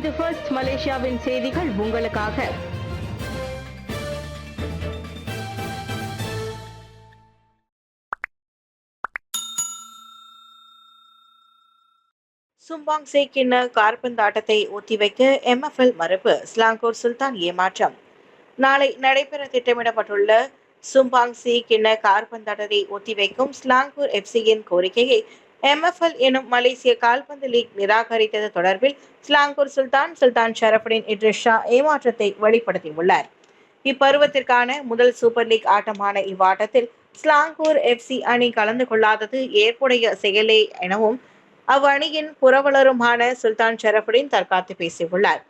இது ஃபர்ஸ்ட் மலேசியாவின் செய்திகள் உங்களுக்காக. சும்பாங் சே கிண்ண காற்பந்தாட்டத்தை ஒத்திவைக்க MFL மறுப்பு, ஸ்லாங்கூர் சுல்தான் ஏமாற்றம். நாளை நடைபெற திட்டமிடப்பட்டுள்ள சும்பாங் சே கிண்ண காற்பந்தாட்டத்தை ஒத்திவைக்கும் ஸ்லாங்கூர் எஃப்சியின் கோரிக்கையை MFL எனும் மலேசிய கால்பந்து லீக் நிராகரித்தது தொடர்பில் ஸ்லாங்கூர் சுல்தான் ஷரஃபுடின் இட்ரிஸ் ஷா ஏமாற்றத்தை வெளிப்படுத்தியுள்ளார். இப்பருவத்திற்கான முதல் சூப்பர் லீக் ஆட்டமான இவ்வாட்டத்தில் ஸ்லாங்கூர் எஃப்சி அணி கலந்து கொள்ளாதது ஏற்புடைய செயலே எனவும் அவ்வணியின் புரவலருமான சுல்தான் ஷரஃபுடின் தற்காத்து பேசியுள்ளார்.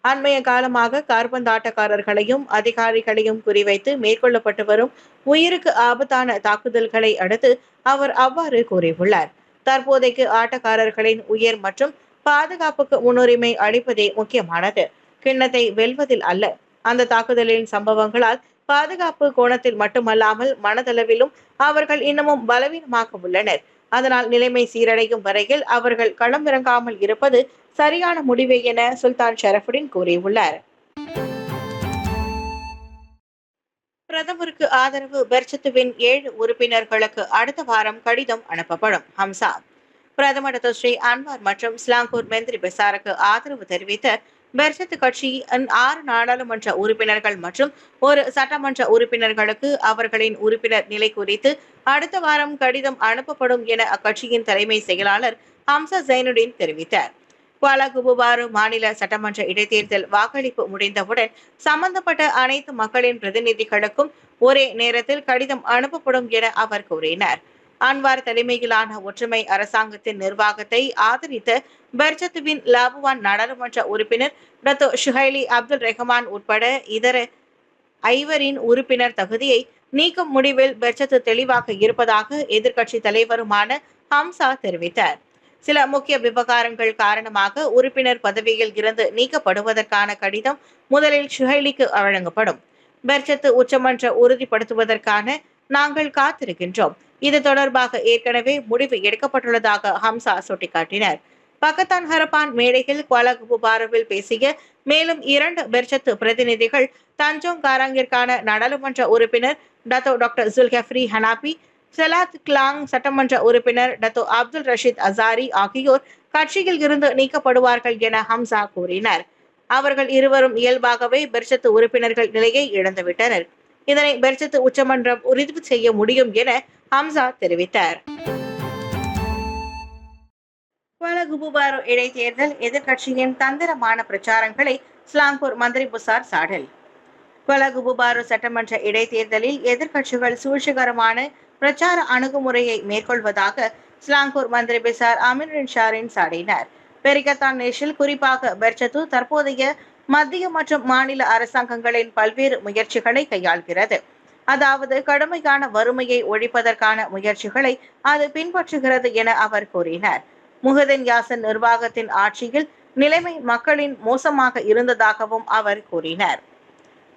அண்மைய காலமாக காற்பந்தாட்டக்காரர்களையும் அதிகாரிகளையும் குறிவைத்து மேற்கொள்ளப்பட்டு வரும் உயிருக்கு ஆபத்தான தாக்குதல்களை அடுத்து அவர் அவ்வாறு கூறியுள்ளார். தற்போதைக்கு ஆட்டக்காரர்களின் உயிர் மற்றும் பாதுகாப்புக்கு முன்னுரிமை அளிப்பதே முக்கியமானது, கிண்ணத்தை வெல்வதில் அல்ல. அந்த தாக்குதலின் சம்பவங்களால் பாதுகாப்பு கோணத்தில் மட்டுமல்லாமல் மனதளவிலும் அவர்கள் இன்னமும் பலவீனமாக உள்ளனர். அதனால் நிலைமை சீரடையும் வரையில் அவர்கள் களமிறங்காமல் இருப்பது சரியான முடிவே என சுல்தான் ஷரஃபுடின் கூறியுள்ளார். பிரதமருக்கு ஆதரவு பெர்சத்துவின் 7 உறுப்பினர்களுக்கு அடுத்த வாரம் கடிதம் அனுப்பப்படும். ஹம்சா பிரதமர் ஸ்ரீ அன்வார் மற்றும் ஸ்லாங்கூர் மெந்திரி பெசாருக்கு ஆதரவு தெரிவித்த பெர்சத்து கட்சியின் 6 நாடாளுமன்ற உறுப்பினர்கள் மற்றும் 1 சட்டமன்ற உறுப்பினர்களுக்கு அவர்களின் உறுப்பினர் நிலை குறித்து அடுத்த வாரம் கடிதம் அனுப்பப்படும் என அக்கட்சியின் தலைமை செயலாளர் ஹம்சா ஜைனுடின் தெரிவித்தார். குவாலா குபுபாரு மாநில சட்டமன்ற இடைத்தேர்தல் வாக்களிப்பு முடிந்தவுடன் சம்பந்தப்பட்ட அனைத்து மக்களின் பிரதிநிதிகளுக்கும் ஒரே நேரத்தில் கடிதம் அனுப்பப்படும் என அவர் கூறினார். அன்வார் தலைமையிலான ஒற்றுமை அரசாங்கத்தின் நிர்வாகத்தை ஆதரித்த பெர்சத்துவின் லாபுவான் நாடாளுமன்ற உறுப்பினர் டத்தோ ஷுஹைலி அப்துல் ரெஹமான் உட்பட இதர 5 உறுப்பினர் தகுதியை நீக்கும் முடிவில் பெர்சத்து தெளிவாக இருப்பதாக எதிர்க்கட்சி தலைவருமான ஹம்சா தெரிவித்தார். சில முக்கிய விவகாரங்கள் காரணமாக உறுப்பினர் பதவியில் இருந்து நீக்கப்படுவதற்கான கடிதம் முதலில் ஷுஹைலிக்கு வழங்கப்படும். பெர்சத்து உச்சமன்ற உறுதிப்படுத்துவதற்கான நாங்கள் காத்திருக்கின்றோம். இது தொடர்பாக ஏற்கனவே முடிவு எடுக்கப்பட்டுள்ளதாக ஹம்சா சுட்டிக்காட்டினார். பக்கத்தான் ஹரப்பான் மேடையில் குவாலா குபுபாருவில் பேசிய மேலும் 2 பெர்சத்து பிரதிநிதிகள் தஞ்சோங் காராங்கிற்கான நாடாளுமன்ற உறுப்பினர் டத்தோ டாக்டர் ஜுல்கஃப்ரி ஹனாபி, செலாத் கிளாங் சட்டமன்ற உறுப்பினர் டத்தோ அப்துல் ரஷீத் அசாரி ஆகியோர் கட்சியில் இருந்து நீக்கப்படுவார்கள் என ஹம்சா கூறினார். அவர்கள் இருவரும் இயல்பாகவே பெர்சத்து உறுப்பினர்கள் நிலையை இழந்துவிட்டனர். இதனை பெர்சத்து உச்சமன்றம் உறுதி செய்ய முடியும் என ஹம்சா தெரிவித்தார். குவாலா குபுபாரு இடைத்தேர்தல் எதிர்க்கட்சியின் தந்திரமான பிரச்சாரங்களை ஸ்லாங்கூர் மந்திரி புசார் சாடல். குவாலா குபுபாரு சட்டமன்ற இடைத்தேர்தலில் எதிர்க்கட்சிகள் சூழ்ச்சிகரமான பிரச்சார அணுகுமுறையை மேற்கொள்வதாக ஸ்லாங்கூர் மந்திரி பிசார் அமீனுடின் ஷாரின் சாடினார். பெரிகத்தான் நேஷில் குறிப்பாக பெர்சத்து தற்போதைய மத்திய மற்றும் மாநில அரசாங்கங்களின் பல்வேறு முயற்சிகளை கையாள்கிறது. அதாவது கடுமையான வறுமையை ஒழிப்பதற்கான முயற்சிகளை அது பின்பற்றுகிறது என அவர் கூறினார். முஹிதீன் யாசின் நிர்வாகத்தின் ஆட்சியில் நிலைமை மக்களின் மோசமாக இருந்ததாகவும் அவர் கூறினார்.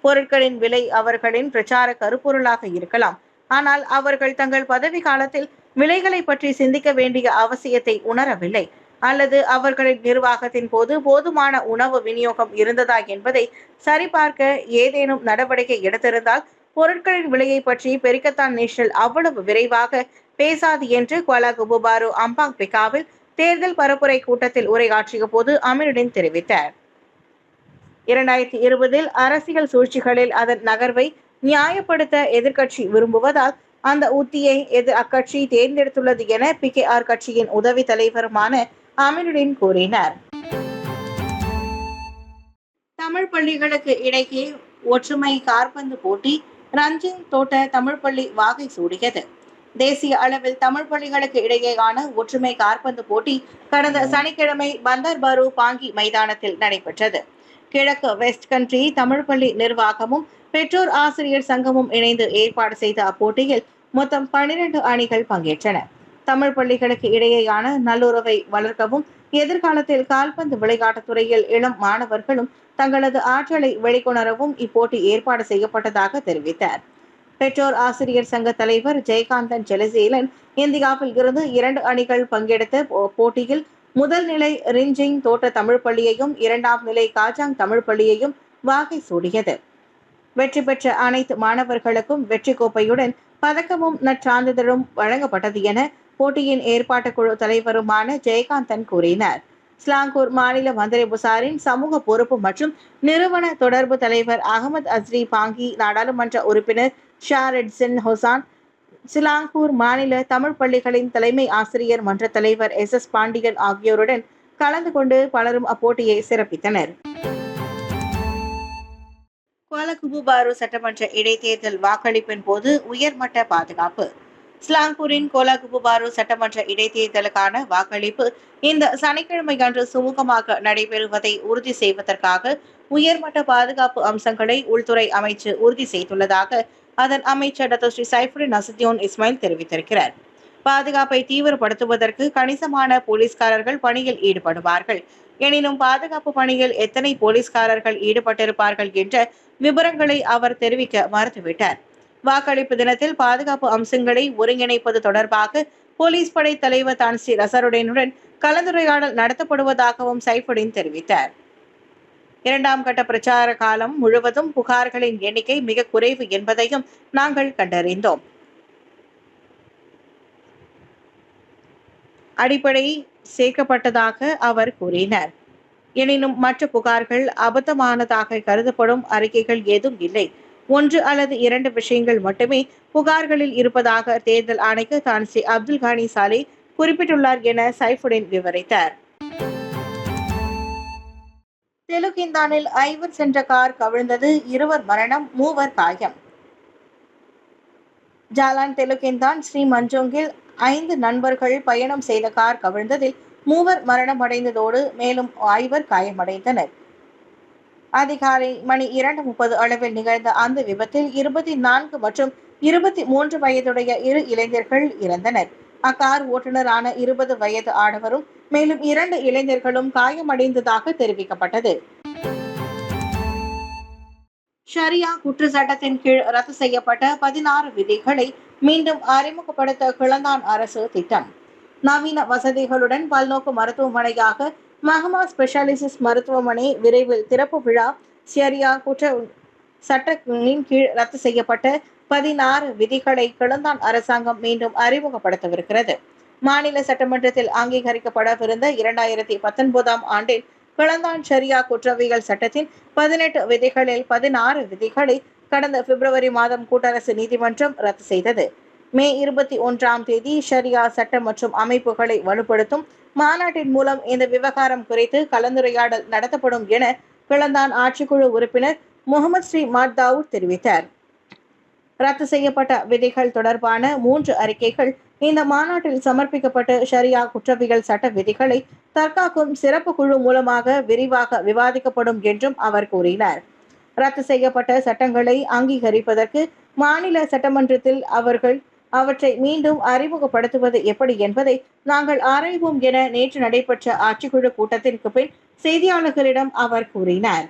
பொருட்களின் விலை அவர்களின் பிரச்சார கருப்பொருளாக இருக்கலாம், ஆனால் அவர்கள் தங்கள் பதவி காலத்தில் விலைகளை பற்றி சிந்திக்க வேண்டிய அவசியத்தை உணரவில்லை, அல்லது அவர்களின் நிர்வாகத்தின் போது போதுமான உணவு விநியோகம் இருந்ததா என்பதை சரிபார்க்க ஏதேனும் நடவடிக்கை எடுத்திருந்தால் பொருட்களின் விலையை பற்றி பெரிகத்தான் நேஷனல் அவ்வளவு விரைவாக பேசாது என்று குவாலா குபுபாரு அம்பாங் பிகாவில் தேர்தல் பரப்புரை கூட்டத்தில் உரையாற்றிய போது அமீனுடின் தெரிவித்தார். 2020 அரசியல் சூழ்ச்சிகளில் அதன் நகர்வை நியாயப்படுத்த எதிர்க்கட்சி விரும்புவதால் அந்த உத்தியை அக்கட்சி தேர்ந்தெடுத்துள்ளது என PKR கட்சியின் உதவி தலைவருமான அமீனுடின் கூறினார். தமிழ் பள்ளிகளுக்கு இடையே ஒற்றுமை காற்பந்து போட்டி ரஞ்சிங் தோட்ட தமிழ் பள்ளி வாகை சூடியது. தேசிய அளவில் தமிழ் பள்ளிகளுக்கு இடையேயான ஒற்றுமை காற்பந்து போட்டி கடந்த சனிக்கிழமை பந்தார்பாரு பாங்கி மைதானத்தில் நடைபெற்றது. கிழக்கு வெஸ்ட் கண்ட்ரி தமிழ் பள்ளி நிர்வாகமும் பெற்றோர் ஆசிரியர் சங்கமும் இணைந்து ஏற்பாடு செய்த அப்போட்டியில் மொத்தம் 12 அணிகள் பங்கேற்றன. தமிழ் பள்ளிகளுக்கு இடையேயான நல்லுறவை வளர்க்கவும் எதிர்காலத்தில் கால்பந்து விளையாட்டுத் துறையில் இளம் மாணவர்களும் தங்களது ஆற்றலை வெளிக்கொணரவும் இப்போட்டி ஏற்பாடு செய்யப்பட்டதாக தெரிவித்தார். பெற்றோர் ஆசிரியர் சங்க தலைவர் ஜெயகாந்தன் ஜெலசீலன் இந்தியாவில் இருந்து 2 அணிகள் பங்கெடுத்த போட்டியில் முதல் நிலை ரிஞ்சிங் தோட்ட தமிழ் பள்ளியையும், இரண்டாம் நிலை காஜாங் தமிழ் பள்ளியையும் வாகை சூடியது. வெற்றி பெற்ற அனைத்து மாணவர்களுக்கும் வெற்றி கோப்பையுடன் பதக்கமும் நற்சான்றிதழும் வழங்கப்பட்டது என போட்டியின் ஏற்பாட்டுக்குழு தலைவருமான ஜெயகாந்தன் கூறினார். ஸ்லாங்கூர் மாநில மந்திரி புசாரின் சமூக பொறுப்பு மற்றும் நிறுவன தொடர்பு தலைவர் அகமது அஸ்ரி பாங்கி, நாடாளுமன்ற உறுப்பினர் ஷாரெட்ஸின் ஹொசான், சிலாங்கூர் மாநில தமிழ் பள்ளிகளின் தலைமை ஆசிரியர் மன்ற தலைவர் எஸ் பாண்டியன் ஆகியோருடன் கலந்து கொண்டு பலரும் அப்போட்டியை சிறப்பித்தனர். கோலகுபுபாரு சட்டமன்ற இடைத்தேர்தல் வாக்களிப்பின் போது உயர்மட்ட பாதுகாப்பு. ஸ்லாங்கூரின் கோலகுபுபாரு சட்டமன்ற இடைத்தேர்தலுக்கான வாக்களிப்பு இந்த சனிக்கிழமை அன்று சுமூகமாக நடைபெறுவதை உறுதி செய்வதற்காக உயர்மட்ட பாதுகாப்பு அம்சங்களை உள்துறை அமைச்சு உறுதி செய்துள்ளதாக அதன் அமைச்சர் டாக்டர் ஸ்ரீ சைஃபுடின் அசத்யோன் இஸ்மாயில் தெரிவித்திருக்கிறார். பாதுகாப்பை தீவிரப்படுத்துவதற்கு கணிசமான போலீஸ்காரர்கள் பணியில் ஈடுபடுவார்கள். எனினும் பாதுகாப்பு பணியில் எத்தனை போலீஸ்காரர்கள் ஈடுபட்டிருப்பார்கள் என்ற விவரங்களை அவர் தெரிவிக்க மறுத்துவிட்டார். வாக்களிப்பு தினத்தில் பாதுகாப்பு அம்சங்களை ஒருங்கிணைப்பது தொடர்பாக போலீஸ் படை தலைவர் தான்சி ரசருடனுடன் கலந்துரையாடல் நடத்தப்படுவதாகவும் சைஃபுடின் தெரிவித்தார். இரண்டாம் கட்ட பிரச்சார காலம் முழுவதும் புகார்களின் எண்ணிக்கை மிக குறைவு என்பதையும் நாங்கள் கண்டறிந்தோம். அடிப்படை சேர்க்கப்பட்டதாக அவர் கூறினார். எனினும் மற்ற புகார்கள் அபத்தமானதாக கருதப்படும் அறிக்கைகள் ஏதும் இல்லை. 1 அல்லது 2 விஷயங்கள் மட்டுமே புகார்களில் இருப்பதாக தேர்தல் ஆணையர் தான்சி அப்துல் கானி சாலே குறிப்பிட்டுள்ளார் என சைஃபுடின் விவரித்தார். தெலுங்கிந்தானில் 5 சென்ற கார் கவிழ்ந்தது, 2 மரணம், 3 காயம். ஜாலான் தெலுங்கிந்தான் ஸ்ரீ மஞ்சோங்கில் 5 நண்பர்கள் பயணம் செய்த கார் கவிழ்ந்ததில் 3 மரணம் அடைந்ததோடு மேலும் 5 காயமடைந்தனர். அதிகாலை மணி 2:30 அளவில் நிகழ்ந்த அந்த விபத்தில் 24 மற்றும் 23 வயதுடைய 2 இளைஞர்கள் இறந்தனர். அக்கார் ஓட்டுநரான 20 வயது ஆடவரும் மேலும் 2 இளைஞர்களும் காயமடைந்ததாக தெரிவிக்கப்பட்டது. ஷரியா குற்ற சட்டத்தின் கீழ் ரத்து செய்யப்பட்ட 16 விதிகளை மீண்டும் அறிமுகப்படுத்த கிளந்தான் அரசு திட்டம். நவீன வசதிகளுடன் பல்நோக்கு மருத்துவமனையாக மஹமா ஸ்பெஷாலிஸ்ட் மருத்துவமனை விரைவில் திறப்பு விழா. ஷரியா குற்ற சட்டத்தின் கீழ் ரத்து செய்யப்பட்ட 16 விதிகளை கிளந்தான் அரசாங்கம் மீண்டும் அறிமுகப்படுத்தவிருக்கிறது. மாநில சட்டமன்றத்தில் அங்கீகரிக்கப்படவிருந்த 2019ஆம் ஆண்டில் கிளந்தான் ஷரியா குற்றவியல் சட்டத்தின் 18 விதிகளில் 16 விதிகளை கடந்த பிப்ரவரி மாதம் கூட்டரசு நீதிமன்றம் ரத்து செய்தது. மே 21ஆம் தேதி ஷரியா சட்டம் மற்றும் அமைப்புகளை வலுப்படுத்தும் மாநாட்டின் மூலம் இந்த விவகாரம் குறித்து கலந்துரையாடல் நடத்தப்படும் என கிளந்தான் ஆட்சிக்குழு உறுப்பினர் முகமது ஸ்ரீ மாத்தாவூர் தெரிவித்தார். ரத்து செய்யப்பட்ட விதிகள் தொடர்பான 3 அறிக்கைகள் இந்த மாநாட்டில் சமர்ப்பிக்கப்பட்டு ஷரியா குற்றவியல் சட்ட விதிகளை தற்காக்கும் சிறப்பு குழு மூலமாக விரிவாக விவாதிக்கப்படும் என்றும் அவர் கூறினார். ரத்து செய்யப்பட்ட சட்டங்களை அங்கீகரிப்பதற்கு மாநில சட்டமன்றத்தில் அவற்றை மீண்டும் அறிமுகப்படுத்துவது எப்படி என்பதை நாங்கள் ஆராய்வோம் என நேற்று நடைபெற்ற ஆட்சிக்குழு கூட்டத்திற்கு பின் செய்தியாளர்களிடம் அவர் கூறினார்.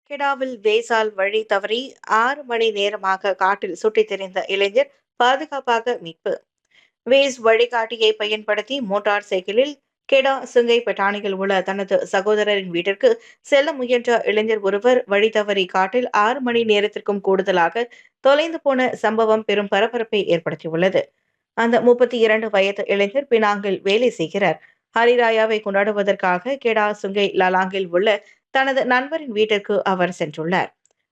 கெடாவில் வேசால் வழி தவறி 6 மணி நேரமாக காட்டில் சுற்றித் திரிந்த இளைஞர் பாதுகாப்பாக மீட்பு. வேஸ் வழிகாட்டியை பயன்படுத்தி மோட்டார் சைக்கிளில் கெடா சுங்கை பட்டாணியில் உள்ள தனது சகோதரரின் வீட்டிற்கு செல்ல முயன்ற இளைஞர் ஒருவர் வழி தவறி காட்டில் 6 மணி நேரத்திற்கும் கூடுதலாக தொலைந்து போன சம்பவம் பெரும் பரபரப்பை ஏற்படுத்தியுள்ளது. அந்த 32 வயது இளைஞர் பினாங்கில் வேலை செய்கிறார். ஹரிராயாவை கொண்டாடுவதற்காக கெடா சுங்கை லாலாங்கில் உள்ள தனது நண்பரின் வீட்டிற்கு அவர் சென்றுள்ளார்.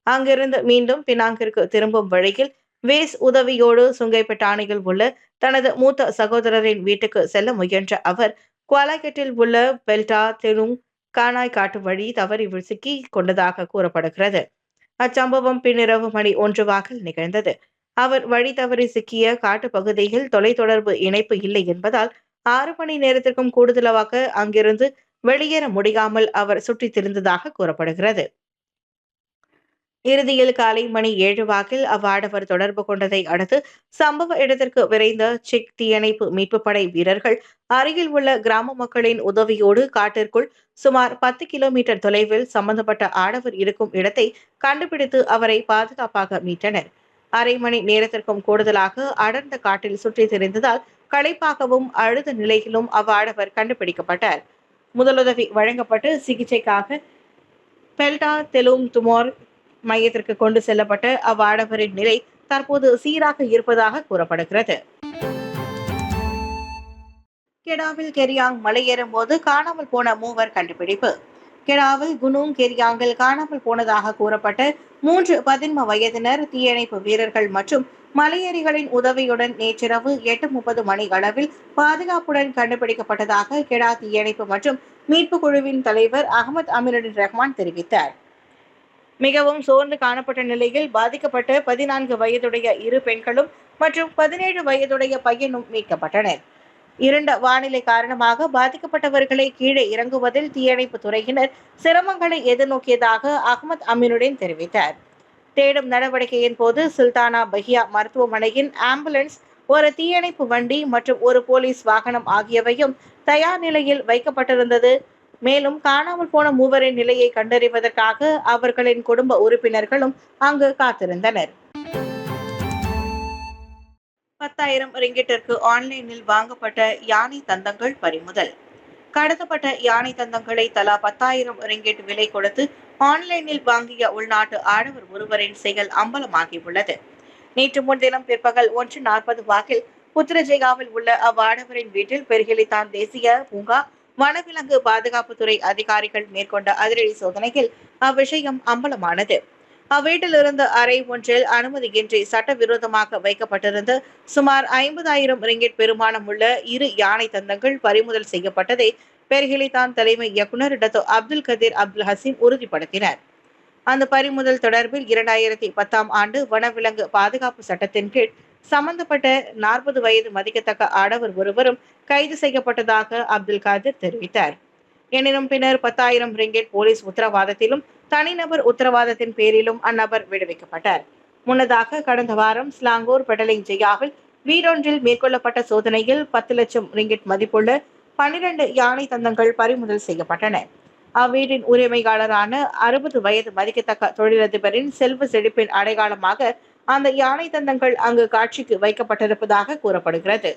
அங்கிருந்து மீண்டும் பினாங்கிற்கு திரும்பும் வழியில் வேஸ் உதவியோடு சுங்கைப்பட்டாணியில் உள்ள தனது மூத்த சகோதரரின் வீட்டுக்கு செல்ல முயன்ற அவர் குவாலாகெட்டில் உள்ள பெல்டா தெலுங் கானாய் காட்டு வழி தவறி சிக்கி கொண்டதாக கூறப்படுகிறது. அச்சம்பவம் பின்னிரவு மணி 1 வாக்கில் நிகழ்ந்தது. அவர் வழி தவறி சிக்கிய காட்டு பகுதியில் தொலைத்தொடர்பு இணைப்பு இல்லை என்பதால் 6 மணி நேரத்திற்கும் கூடுதலாக அங்கிருந்து வெளியேற முடியாமல் அவர் சுற்றித் திரிந்ததாக கூறப்படுகிறது. இறுதியில் காலை மணி 7 வாக்கில் அவ்வாடவர் தொடர்பு கொண்டதை அடுத்து சம்பவ இடத்திற்கு விரைந்த செக் தீயணைப்பு மீட்பு படை வீரர்கள் அருகில் உள்ள கிராம மக்களின் உதவியோடு காட்டிற்குள் சுமார் 10 கிலோமீட்டர் தொலைவில் சம்பந்தப்பட்ட ஆடவர் இருக்கும் இடத்தை கண்டுபிடித்து அவரை பாதுகாப்பாக மீட்டனர். அரை மணி நேரத்திற்கும் கூடுதலாக அடர்ந்த காட்டில் சுற்றித் திரிந்ததால் களைப்பாகவும் அழுத நிலையிலும் அவ்வாடவர் கண்டுபிடிக்கப்பட்டார். முதலுதவி வழங்கப்பட்டு சிகிச்சைக்காக பெல்டா தெலும் துமோர் மையத்திற்கு கொண்டு செல்லப்பட்ட அவ்வாடவரின் நிலை தற்போது சீராக இருப்பதாக கூறப்படுகிறது. கெடாவில் கெரியாங் மலையேறும் போது காணாமல் போன மூவர் கண்டுபிடிப்பு. கெடாவில் குனூங் கெரியாங்கில் காணாமல் போனதாக கூறப்பட்ட 3 பதின்ம வயதினர் தீயணைப்பு வீரர்கள் மற்றும் மலையேறிகளின் உதவியுடன் நேற்றிரவு 8:30 மணி அளவில் பாதுகாப்புடன் கண்டுபிடிக்கப்பட்டதாக கெடா தீயணைப்பு மற்றும் மீட்பு குழுவின் தலைவர் அகமது அமீருddin ரஹ்மான் தெரிவித்தார். மிகவும் சோர்ந்து காணப்பட்ட நிலையில் பாதிக்கப்பட்ட 14 வயதுடைய 2 பெண்களும் மற்றும் 17 வயதுடைய பையனும் மீட்கப்பட்டனர். இருண்ட வானிலை காரணமாக பாதிக்கப்பட்டவர்களை கீழே இறங்குவதில் தீயணைப்பு துறையினர் சிரமங்களை எதிர்நோக்கியதாக அகமது அமீனுddin தெரிவித்தார். தேடும் நடவடிக்கையின் போது சுல்தானா பஹியா மருத்துவமனையின் ஆம்புலன்ஸ், ஒரு தீயணைப்பு வண்டி மற்றும் ஒரு போலீஸ் வாகனம் ஆகியவையும் தயார் நிலையில் வைக்கப்பட்டிருந்தது. மேலும் காணாமல் போன மூவரின் நிலையை கண்டறிவதற்காக அவர்களின் குடும்ப உறுப்பினர்களும் அங்கு காத்திருந்தனர். 10,000 ரிங்கிட்டிற்கு ஆன்லைனில் வாங்கப்பட்ட யானை தந்தங்கள் பறிமுதல். கடத்தப்பட்ட யானை தந்தங்களை தலா 10,000 ரிங்கிட் விலை கொடுத்து ஆன்லைனில் வாங்கிய உள்நாட்டு ஆடவர் ஒருவரின் செயல் அம்பலமாகியுள்ளது. நேற்று முன்தினம் பிற்பகல் 1:40 வாக்கில் புத்திரஜெயாவில் உள்ள அவ்வாடவரின் வீட்டில் பெர்ஹிலிதான் தேசிய பூங்கா வனவிலங்கு பாதுகாப்புத்துறை அதிகாரிகள் மேற்கொண்ட அதிரடி சோதனையில் அவ்விஷயம் அம்பலமானது. அவ்வீட்டில் இருந்த அறை ஒன்றில் அனுமதியின்றி சட்டவிரோதமாக வைக்கப்பட்டிருந்த சுமார் 50,000 ரிங்கிட் பெருமானம் உள்ள 2 யானை தந்தங்கள் பறிமுதல் செய்யப்பட்டதை பெர்ஹிலிதான் தலைமை இயக்குநர் டத்தோ அப்துல் கதீர் அப்துல் ஹசீம் உறுதிப்படுத்தினர். அந்த பறிமுதல் தொடர்பில் 2010ஆம் ஆண்டு வனவிலங்கு பாதுகாப்பு சட்டத்தின் கீழ் சம்பந்தப்பட்ட 40 வயது மதிக்கத்தக்க ஆடவர் ஒருவரும் கைது செய்யப்பட்டதாக அப்துல் காதிர் தெரிவித்தார். எனினும் பின்னர் 10,000 ரிங்கிட் போலீஸ் உத்தரவாதத்திலும் தனிநபர் உத்தரவாதத்தின் பேரிலும் அந்நபர் விடுவிக்கப்பட்டார். முன்னதாக கடந்த வாரம் ஸ்லாங்கூர் பெடலிங் ஜெயாவில் வீடொன்றில் மேற்கொள்ளப்பட்ட சோதனையில் 10 லட்சம் ரிங்கிட் மதிப்புள்ள 12 யானை தந்தங்கள் பறிமுதல் செய்யப்பட்டன. அவ்வீட்டின் உரிமையாளரான 60 வயது மதிக்கத்தக்க தொழிலதிபரின் செல்வ செழிப்பின் அடையாளமாக அந்த யானை தந்தங்கள் அங்கு காட்சிக்கு வைக்கப்பட்டிருப்பதாக கூறப்படுகிறது.